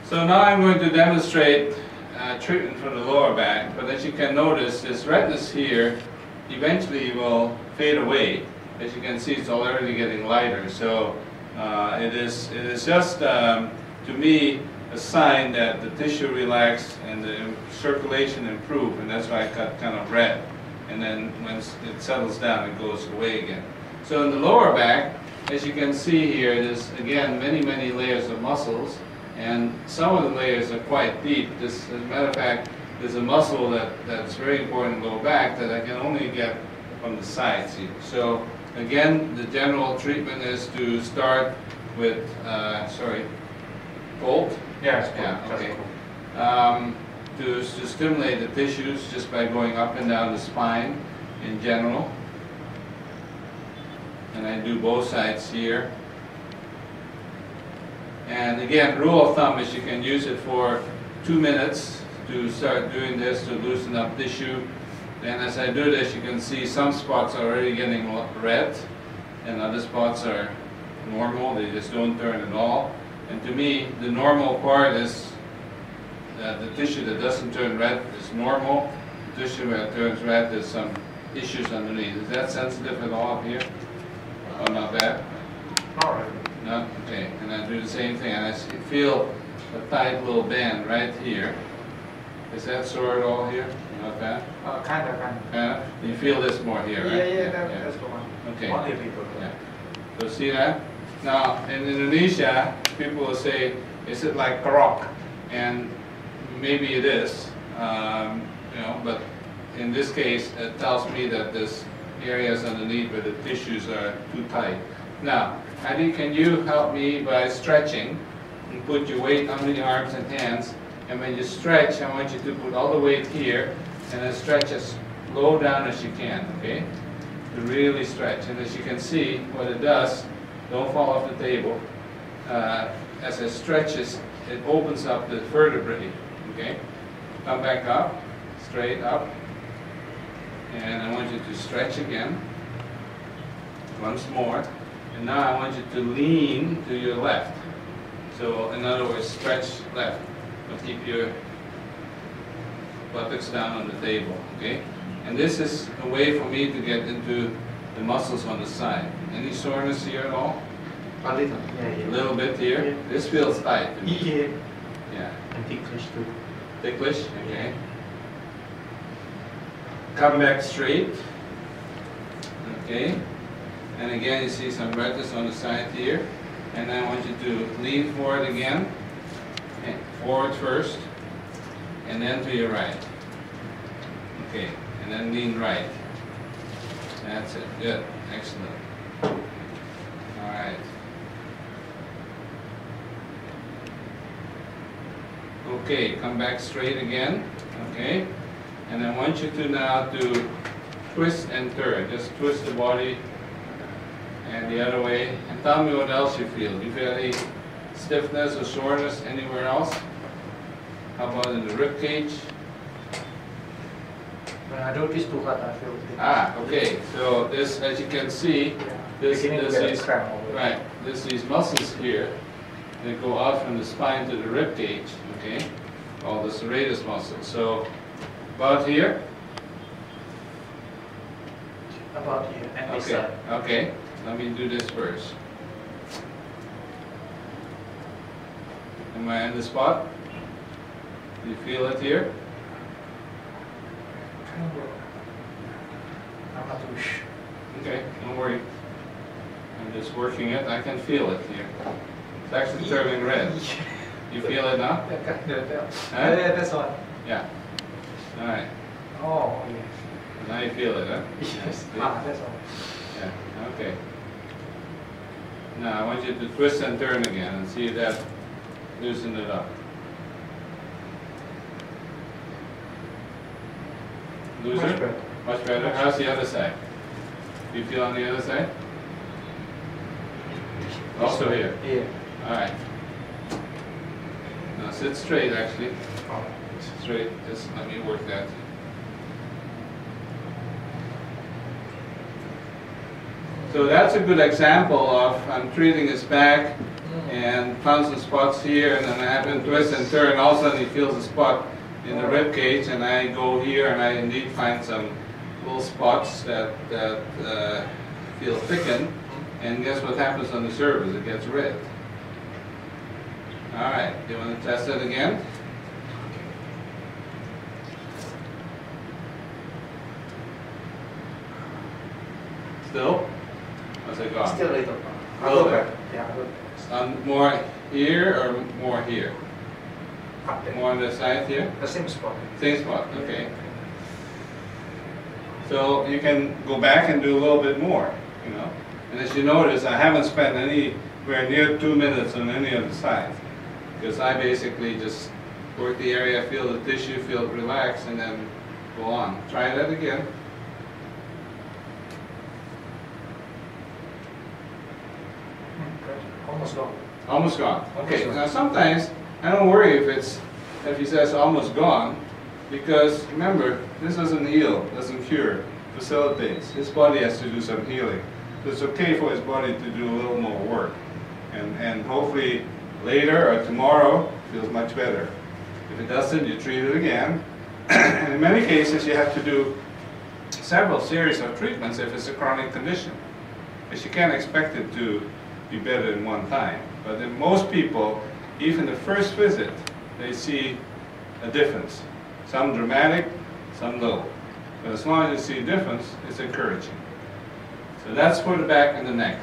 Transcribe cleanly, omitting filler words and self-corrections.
So now I'm going to demonstrate treatment for the lower back, but as you can notice, this redness here eventually will fade away. As you can see, it's already getting lighter. So it is just, to me, a sign that the tissue relaxed and the circulation improved, and that's why I got kind of red. And then when it settles down, it goes away again. So in the lower back, as you can see here, there's again many layers of muscles, and some of the layers are quite deep. As a matter of fact, there's a muscle that's very important in the lower back that I can only get from the sides here. So again, the general treatment is to start with, cold? Yes, yeah, okay. To stimulate the tissues just by going up and down the spine in general. And I do both sides here. And again, rule of thumb is you can use it for 2 minutes to start doing this to loosen up tissue. Then as I do this, you can see some spots are already getting red and other spots are normal, they just don't turn at all. And to me, the normal part is the tissue that doesn't turn red is normal. The tissue that turns red, there's some issues underneath. Is that sensitive at all up here? Oh, not bad? Not really. No? Okay. And I do the same thing. And I feel a tight little band right here. Is that sore at all here? Not bad? Kind of. You feel this more here, right? Yeah, that's the one. Okay. Only people. Yeah. So see that? Now, in Indonesia, people will say, is it like kerok? And maybe it is, you know, but in this case, it tells me that this areas underneath where the tissues are too tight. Now, Adi, can you help me by stretching? You put your weight under the arms and hands, and when you stretch, I want you to put all the weight here, and then stretch as low down as you can, okay? To really stretch. And as you can see, what it does, don't fall off the table. As it stretches, it opens up the vertebrae, okay? Come back up, straight up. And I want you to stretch again, once more. And now I want you to lean to your left. So in other words, stretch left, but keep your buttocks down on the table, okay? And this is a way for me to get into the muscles on the side. Any soreness here at all? A little. Yeah. A little bit here? Yeah. This feels tight to me. Yeah. Yeah. And ticklish too. Ticklish? Okay. Come back straight. Okay. And again, you see some redness on the side here. And I want you to lean forward again. Okay. Forward first. And then to your right. Okay. And then lean right. That's it. Good. Excellent. All right. Okay. Come back straight again. Okay. And I want you to now to twist and turn. Just twist the body and the other way. And tell me what else you feel. Do you feel any stiffness or soreness anywhere else? How about in the rib cage? When I do this too hard, I feel it. Ah, okay. So this, as you can see, these muscles here, they go out from the spine to the rib cage. Okay, called the serratus muscle. So about here. About here and this Okay. side. Okay. Let me do this first. Am I in the spot? Do you feel it here? I'm not too sure. Okay, don't worry. I'm just working it. I can feel it here. It's actually turning red. You feel it now? Yeah, Huh? that's one. Yeah. All right. Oh, yes. Now you feel it, huh? Yes. See? That's one. Yeah. Okay. Now I want you to twist and turn again and see if that loosened it up. Looser? Much better. Much better. How's the other side? Do you feel on the other side? Also here. Yeah. All right. Now sit straight, actually. Oh. Sit straight. Just let me work that. So that's a good example of I'm treating his back and found some spots here, and then I have him twist and turn. All of a sudden he feels a spot in the rib cage, and I go here and I indeed find some little spots that feel thickened. And guess what happens on the surface? It gets red. All right, do you want to test it again? Still? How's it gone? Still a little. A little bit. Yeah, a little. More here or more here? Up there. More on the side here? The same spot. Same spot, okay. So you can go back and do a little bit more, you know. And as you notice, I haven't spent anywhere near 2 minutes on any of the sides, because I basically just work the area, feel the tissue, feel it relax, and then go on. Try that again. Good. Almost gone. Almost gone. Okay, Almost gone. now sometimes I don't worry if he says almost gone, because remember, this doesn't heal, doesn't cure, facilitates. His body has to do some healing. So it's okay for his body to do a little more work. And hopefully later or tomorrow feels much better. If it doesn't, you treat it again. And in many cases you have to do several series of treatments if it's a chronic condition, because you can't expect it to be better in one time. But in most people, even the first visit, they see a difference. Some dramatic, some little. But as long as you see a difference, it's encouraging. So that's for the back and the neck.